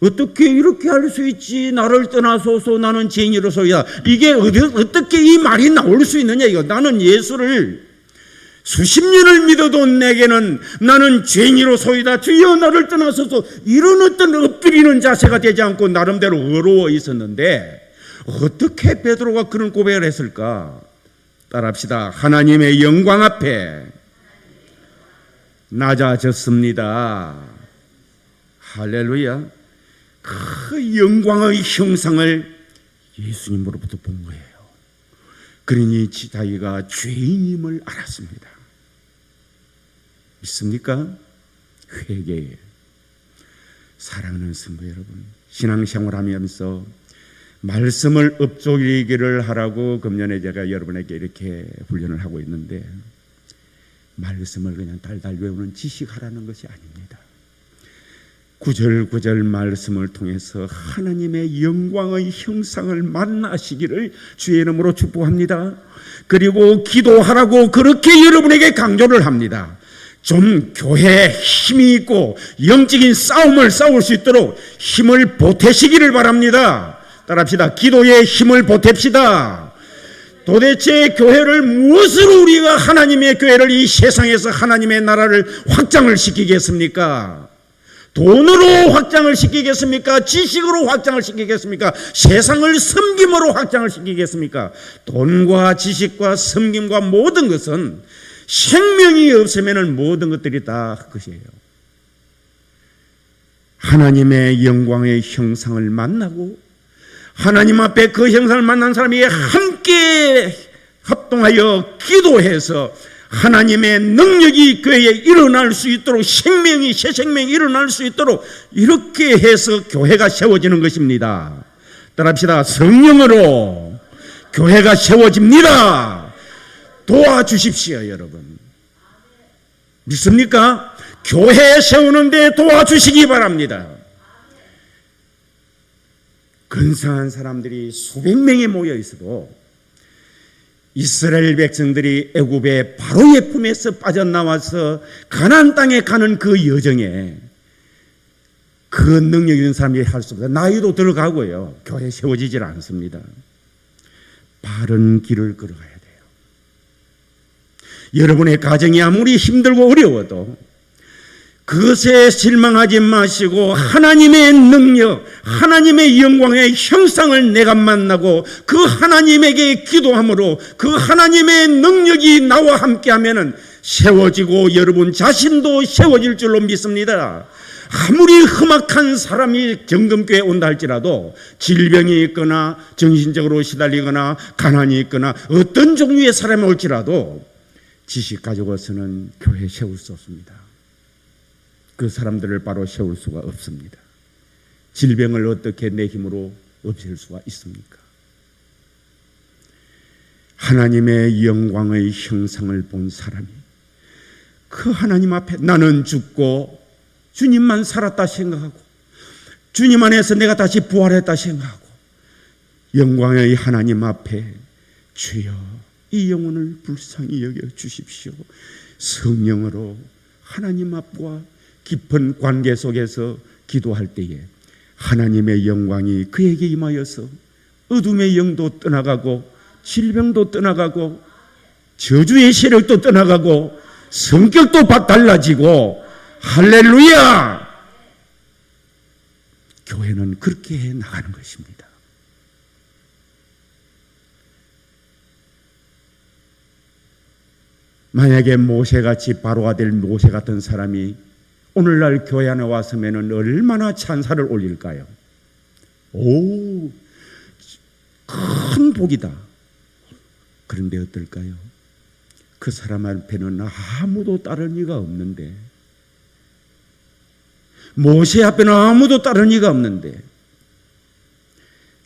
어떻게 이렇게 할 수 있지 나를 떠나소서 나는 죄인이로소이다. 이게 어떻게 이 말이 나올 수 있느냐 이거. 나는 예수를 수십 년을 믿어도 내게는 나는 죄인이로소이다. 주여 나를 떠나소서. 이런 어떤 엎드리는 자세가 되지 않고 나름대로 어려워 있었는데 어떻게 베드로가 그런 고백을 했을까? 따라합시다. 하나님의 영광 앞에 낮아졌습니다. 할렐루야. 그 영광의 형상을 예수님으로부터 본 거예요. 그러니 자기가 죄인임을 알았습니다. 믿습니까? 회개예요. 사랑하는 성도 여러분, 신앙생활 하면서 말씀을 읊조리기를 하라고 금년에 제가 여러분에게 이렇게 훈련을 하고 있는데 말씀을 그냥 달달 외우는 지식하라는 것이 아닙니다. 구절구절 말씀을 통해서 하나님의 영광의 형상을 만나시기를 주의 이름으로 축복합니다. 그리고 기도하라고 그렇게 여러분에게 강조를 합니다. 좀 교회에 힘이 있고 영적인 싸움을 싸울 수 있도록 힘을 보태시기를 바랍니다. 따라합시다. 기도에 힘을 보탭시다. 도대체 교회를 무엇으로 우리가 하나님의 교회를 이 세상에서 하나님의 나라를 확장을 시키겠습니까? 돈으로 확장을 시키겠습니까? 지식으로 확장을 시키겠습니까? 세상을 섬김으로 확장을 시키겠습니까? 돈과 지식과 섬김과 모든 것은 생명이 없으면 모든 것들이 다 헛것이에요. 하나님의 영광의 형상을 만나고 하나님 앞에 그 형상을 만난 사람이 함께 합동하여 기도해서 하나님의 능력이 교회에 일어날 수 있도록 생명이 새 생명이 일어날 수 있도록 이렇게 해서 교회가 세워지는 것입니다. 따라합시다. 성령으로 교회가 세워집니다. 도와주십시오 여러분. 믿습니까? 교회 세우는데 도와주시기 바랍니다. 근사한 사람들이 수백 명이 모여 있어도 이스라엘 백성들이 애굽의 바로의 품에서 빠져나와서 가나안 땅에 가는 그 여정에 그 능력 있는 사람이 할 수 없어요. 나이도 들어가고요. 교회 세워지질 않습니다. 바른 길을 걸어가야 돼요. 여러분의 가정이 아무리 힘들고 어려워도 그것에 실망하지 마시고 하나님의 능력, 하나님의 영광의 형상을 내가 만나고 그 하나님에게 기도함으로 그 하나님의 능력이 나와 함께하면 세워지고 여러분 자신도 세워질 줄로 믿습니다. 아무리 험악한 사람이 정금교회에 온다 할지라도 질병이 있거나 정신적으로 시달리거나 가난이 있거나 어떤 종류의 사람이 올지라도 지식 가지고서는 교회 세울 수 없습니다. 그 사람들을 바로 세울 수가 없습니다. 질병을 어떻게 내 힘으로 없앨 수가 있습니까? 하나님의 영광의 형상을 본 사람이 그 하나님 앞에 나는 죽고 주님만 살았다 생각하고 주님 안에서 내가 다시 부활했다 생각하고 영광의 하나님 앞에 주여 이 영혼을 불쌍히 여겨 주십시오. 성령으로 하나님 앞과 깊은 관계 속에서 기도할 때에 하나님의 영광이 그에게 임하여서 어둠의 영도 떠나가고 질병도 떠나가고 저주의 세력도 떠나가고 성격도 달라지고 할렐루야! 교회는 그렇게 해 나가는 것입니다. 만약에 모세같이 바로가 될 모세 같은 사람이 오늘날 교회 안에 왔으면 얼마나 찬사를 올릴까요? 오, 큰 복이다. 그런데 어떨까요? 그 사람 앞에는 아무도 따를 이가 없는데, 모세 앞에는 아무도 따를 이가 없는데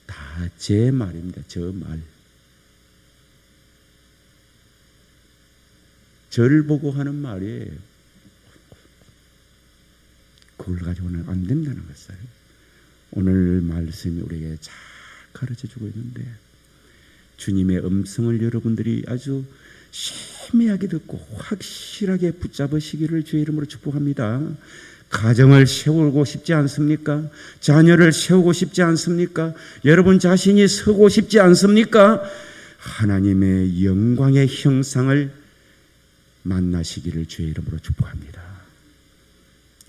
다 제 말입니다. 저 말. 저를 보고 하는 말이에요. 그걸 가지고는 안 된다는 것을 오늘 말씀이 우리에게 잘 가르쳐주고 있는데, 주님의 음성을 여러분들이 아주 세미하게 듣고 확실하게 붙잡으시기를 주의 이름으로 축복합니다. 가정을 세우고 싶지 않습니까? 자녀를 세우고 싶지 않습니까? 여러분 자신이 서고 싶지 않습니까? 하나님의 영광의 형상을 만나시기를 주의 이름으로 축복합니다.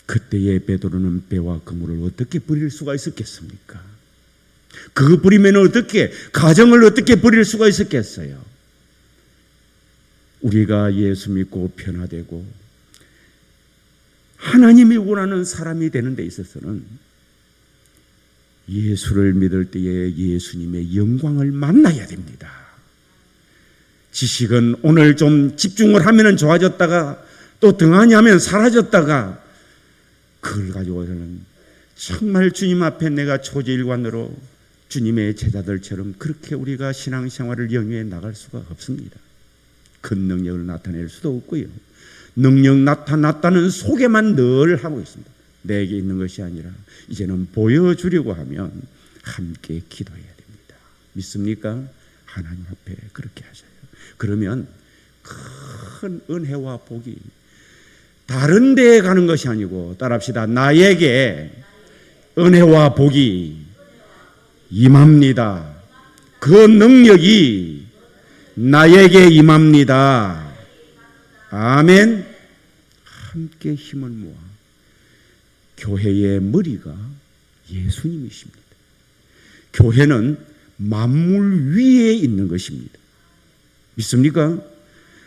그때의 베드로는 배와 그물을 어떻게 버릴 수가 있었겠습니까? 그거 버리면 어떻게, 가정을 어떻게 버릴 수가 있었겠어요? 우리가 예수 믿고 변화되고 하나님이 원하는 사람이 되는 데 있어서는 예수를 믿을 때에 예수님의 영광을 만나야 됩니다. 지식은 오늘 좀 집중을 하면 좋아졌다가 또 등한히 하면 사라졌다가, 그걸 가지고서는 정말 주님 앞에 내가 초지일관으로 주님의 제자들처럼 그렇게 우리가 신앙생활을 영위해 나갈 수가 없습니다. 큰 능력을 나타낼 수도 없고요. 능력 나타났다는 소개만 늘 하고 있습니다. 내게 있는 것이 아니라 이제는 보여주려고 하면 함께 기도해야 됩니다. 믿습니까? 하나님 앞에 그렇게 하셔요. 그러면 큰 은혜와 복이 다른 데에 가는 것이 아니고, 따라합시다. 나에게 은혜와 복이 임합니다. 그 능력이 나에게 임합니다. 아멘. 함께 힘을 모아 교회의 머리가 예수님이십니다. 교회는 만물 위에 있는 것입니다. 믿습니까?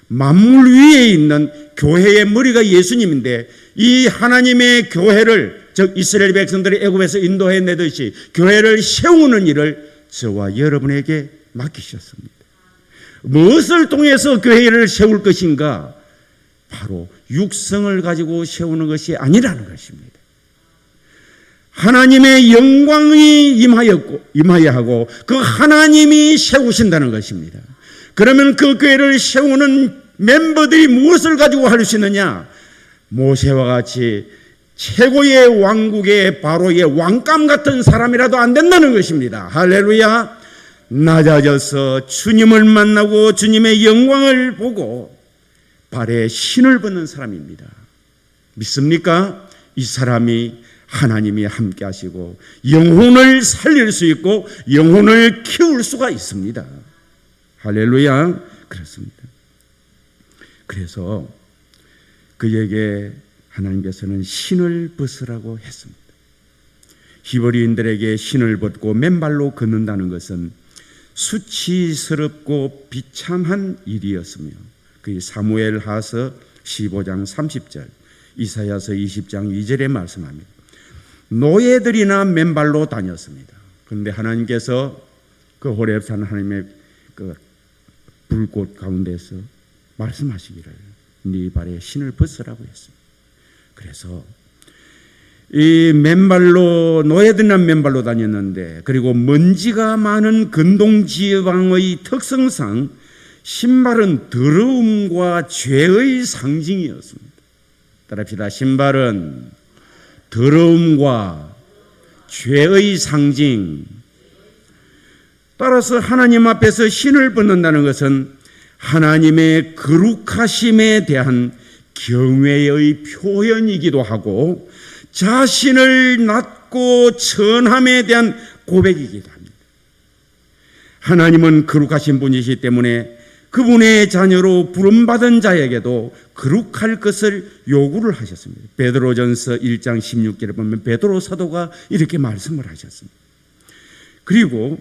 만물 위에 있는 교회의 머리가 예수님인데, 이 하나님의 교회를, 즉 이스라엘 백성들이 애굽에서 인도해 내듯이 교회를 세우는 일을 저와 여러분에게 맡기셨습니다. 무엇을 통해서 교회를 세울 것인가? 바로 육성을 가지고 세우는 것이 아니라는 것입니다. 하나님의 영광이 임하여 하고 그 하나님이 세우신다는 것입니다. 그러면 그 교회를 세우는 멤버들이 무엇을 가지고 할 수 있느냐? 모세와 같이 최고의 왕국의 바로의 왕감 같은 사람이라도 안 된다는 것입니다. 할렐루야. 낮아져서 주님을 만나고 주님의 영광을 보고 발에 신을 벗는 사람입니다. 믿습니까? 이 사람이 하나님이 함께 하시고 영혼을 살릴 수 있고 영혼을 키울 수가 있습니다. 할렐루야. 그렇습니다. 그래서 그에게 하나님께서는 신을 벗으라고 했습니다. 히브리인들에게 신을 벗고 맨발로 걷는다는 것은 수치스럽고 비참한 일이었으며, 그 사무엘하서 15장 30절, 이사야서 20장 2절에 말씀합니다. 노예들이나 맨발로 다녔습니다. 그런데 하나님께서 그 호렙산 하나님의 그 불꽃 가운데서 말씀하시기를 네 발에 신을 벗으라고 했습니다. 그래서 이 맨발로, 노예들이나 맨발로 다녔는데, 그리고 먼지가 많은 근동지방의 특성상 신발은 더러움과 죄의 상징이었습니다. 따라합시다. 신발은 더러움과 죄의 상징. 따라서 하나님 앞에서 신을 벗는다는 것은 하나님의 거룩하심에 대한 경외의 표현이기도 하고 자신을 낮고 천함에 대한 고백이기도 합니다. 하나님은 거룩하신 분이시기 때문에 그분의 자녀로 부름받은 자에게도 거룩할 것을 요구를 하셨습니다. 베드로전서 1장 16절에 보면 베드로 사도가 이렇게 말씀을 하셨습니다. 그리고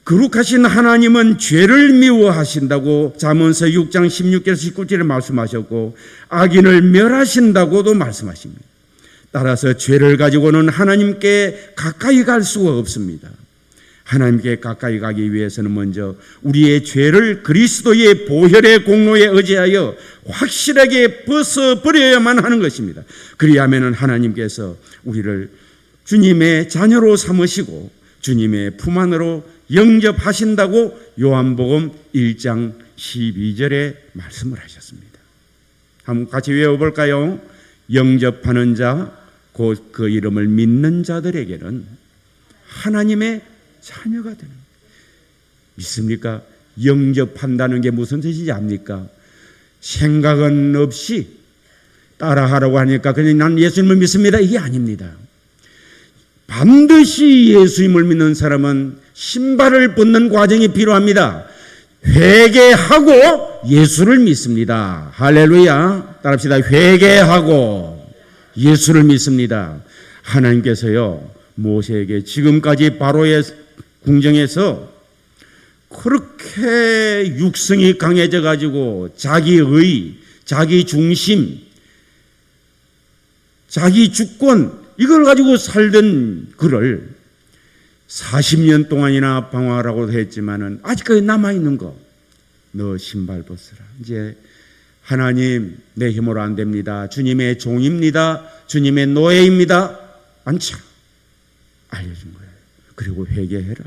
거룩하신 하나님은 죄를 미워하신다고 잠언서 6장 16절에서 19절에 말씀하셨고 악인을 멸하신다고도 말씀하십니다. 따라서 죄를 가지고는 하나님께 가까이 갈 수가 없습니다. 하나님께 가까이 가기 위해서는 먼저 우리의 죄를 그리스도의 보혈의 공로에 의지하여 확실하게 벗어버려야만 하는 것입니다. 그리하면 하나님께서 우리를 주님의 자녀로 삼으시고 주님의 품 안으로 영접하신다고 요한복음 1장 12절에 말씀을 하셨습니다. 한번 같이 외워볼까요? 영접하는 자, 곧 그 이름을 믿는 자들에게는 하나님의 자녀가 되는 거예요. 믿습니까? 영접한다는 게 무슨 뜻인지 압니까? 생각은 없이 따라하라고 하니까 그냥 난 예수님을 믿습니다 이게 아닙니다. 반드시 예수님을 믿는 사람은 신발을 벗는 과정이 필요합니다. 회개하고 예수를 믿습니다. 할렐루야. 따라합시다. 회개하고 예수를 믿습니다. 하나님께서요 모세에게 지금까지 바로의 궁정에서 그렇게 육성이 강해져 가지고 자기의, 자기 중심, 자기 주권 이걸 가지고 살던 그를 40년 동안이나 방황하라고 했지만은 아직까지 남아있는 거, 너 신발 벗으라. 이제 하나님 내 힘으로 안 됩니다. 주님의 종입니다. 주님의 노예입니다. 안차 알려준 거예요. 그리고 회개해라.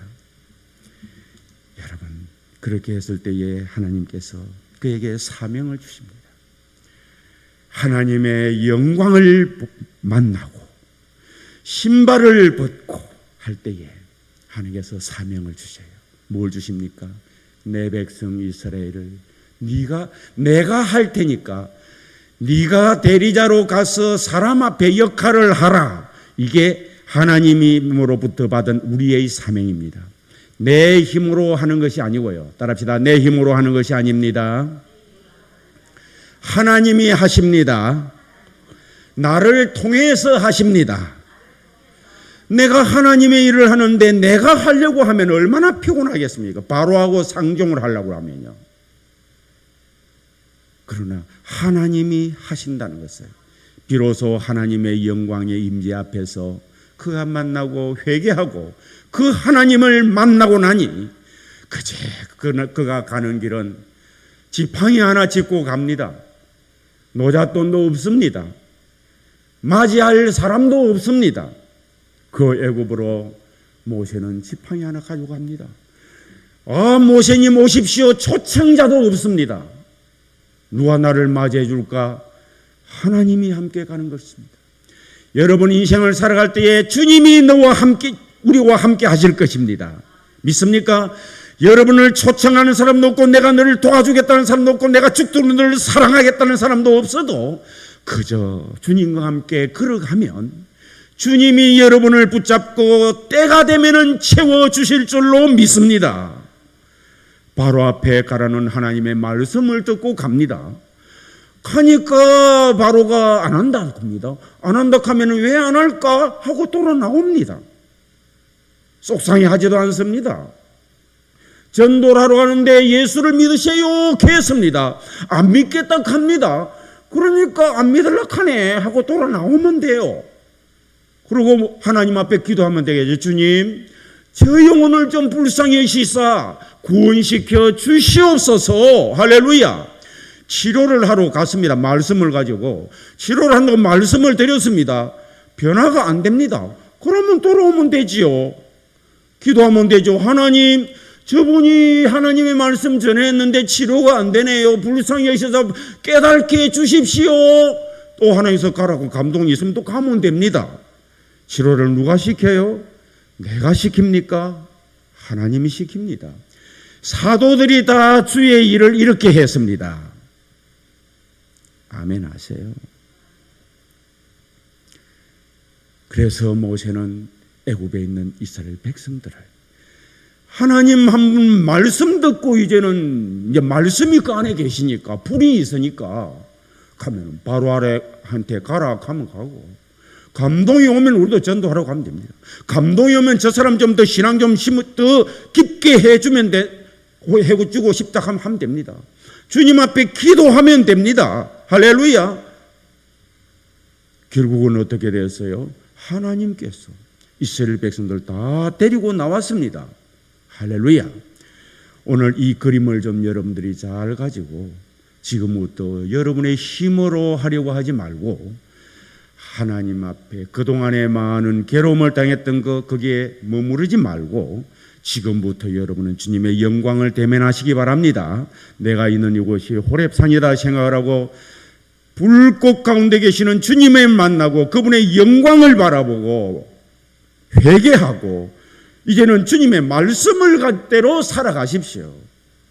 여러분 그렇게 했을 때에 하나님께서 그에게 사명을 주십니다. 하나님의 영광을 만나고 신발을 벗고 할 때에 하나님께서 사명을 주셔요. 뭘 주십니까? 내 백성 이스라엘을 내가 할 테니까 네가 대리자로 가서 사람 앞에 역할을 하라. 이게 하나님으로부터 받은 우리의 사명입니다. 내 힘으로 하는 것이 아니고요. 따라합시다. 내 힘으로 하는 것이 아닙니다. 하나님이 하십니다. 나를 통해서 하십니다. 내가 하나님의 일을 하는데 내가 하려고 하면 얼마나 피곤하겠습니까? 바로하고 상종을 하려고 하면요. 그러나 하나님이 하신다는 것을 비로소 하나님의 영광의 임재 앞에서 그가 만나고 회개하고 그 하나님을 만나고 나니 그가 가는 길은 지팡이 하나 짚고 갑니다. 노잣돈도 없습니다. 맞이할 사람도 없습니다. 그 애굽으로 모세는 지팡이 하나 가지고 갑니다. 모세님 오십시오. 초청자도 없습니다. 누가 나를 맞이해 줄까? 하나님이 함께 가는 것입니다. 여러분 인생을 살아갈 때에 주님이 우리와 함께 하실 것입니다. 믿습니까? 여러분을 초청하는 사람도 없고 내가 너를 도와주겠다는 사람도 없고 내가 죽도록 너를 사랑하겠다는 사람도 없어도 그저 주님과 함께 걸어가면 주님이 여러분을 붙잡고 때가 되면은 채워주실 줄로 믿습니다. 바로 앞에 가라는 하나님의 말씀을 듣고 갑니다. 가니까 바로가 안 한다 합니다. 안 한다 하면 왜 안 할까 하고 돌아 나옵니다. 속상해하지도 않습니다. 전도를 하러 가는데 예수를 믿으세요 했습니다. 안 믿겠다 합니다. 그러니까 안 믿으려고 하네 하고 돌아 나오면 돼요. 그리고 하나님 앞에 기도하면 되겠죠. 주님, 저 영혼을 좀 불쌍히 여시사 구원시켜 주시옵소서. 할렐루야. 치료를 하러 갔습니다. 말씀을 가지고 치료를 한다고 말씀을 드렸습니다. 변화가 안 됩니다. 그러면 돌아오면 되지요. 기도하면 되죠. 하나님, 저분이 하나님의 말씀 전했는데 치료가 안 되네요. 불쌍히 여기셔서 깨닫게 해주십시오. 또 하나님께서 가라고 감동이 있으면 또 가면 됩니다. 치료를 누가 시켜요? 내가 시킵니까? 하나님이 시킵니다. 사도들이 다 주의 일을 이렇게 했습니다. 아멘 하세요. 그래서 모세는 애굽에 있는 이스라엘 백성들을 하나님 한 분 말씀 듣고 이제는 이제 말씀이 그 안에 계시니까 불이 있으니까 가면 바로 아래한테 가라 하면 가고, 감동이 오면 우리도 전도하러 가면 됩니다. 감동이 오면 저 사람 좀 더 신앙 좀 더 깊게 해주면 해주고 싶다 하면 됩니다. 주님 앞에 기도하면 됩니다. 할렐루야. 결국은 어떻게 됐어요? 하나님께서 이스라엘 백성들 다 데리고 나왔습니다. 할렐루야. 오늘 이 그림을 좀 여러분들이 잘 가지고 지금부터 여러분의 힘으로 하려고 하지 말고 하나님 앞에 그동안에 많은 괴로움을 당했던 거기에 머무르지 말고 지금부터 여러분은 주님의 영광을 대면하시기 바랍니다. 내가 있는 이곳이 호렙산이다 생각을 하고 불꽃 가운데 계시는 주님을 만나고 그분의 영광을 바라보고 회개하고 이제는 주님의 말씀을 갖대로 살아가십시오.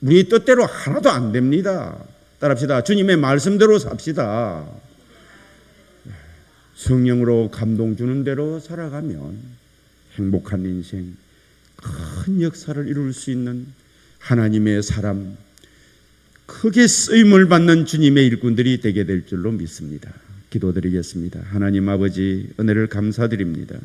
우리 뜻대로 하나도 안 됩니다. 따라합시다. 주님의 말씀대로 삽시다. 성령으로 감동 주는 대로 살아가면 행복한 인생, 큰 역사를 이룰 수 있는 하나님의 사람, 크게 쓰임을 받는 주님의 일꾼들이 되게 될 줄로 믿습니다. 기도드리겠습니다. 하나님 아버지, 은혜를 감사드립니다.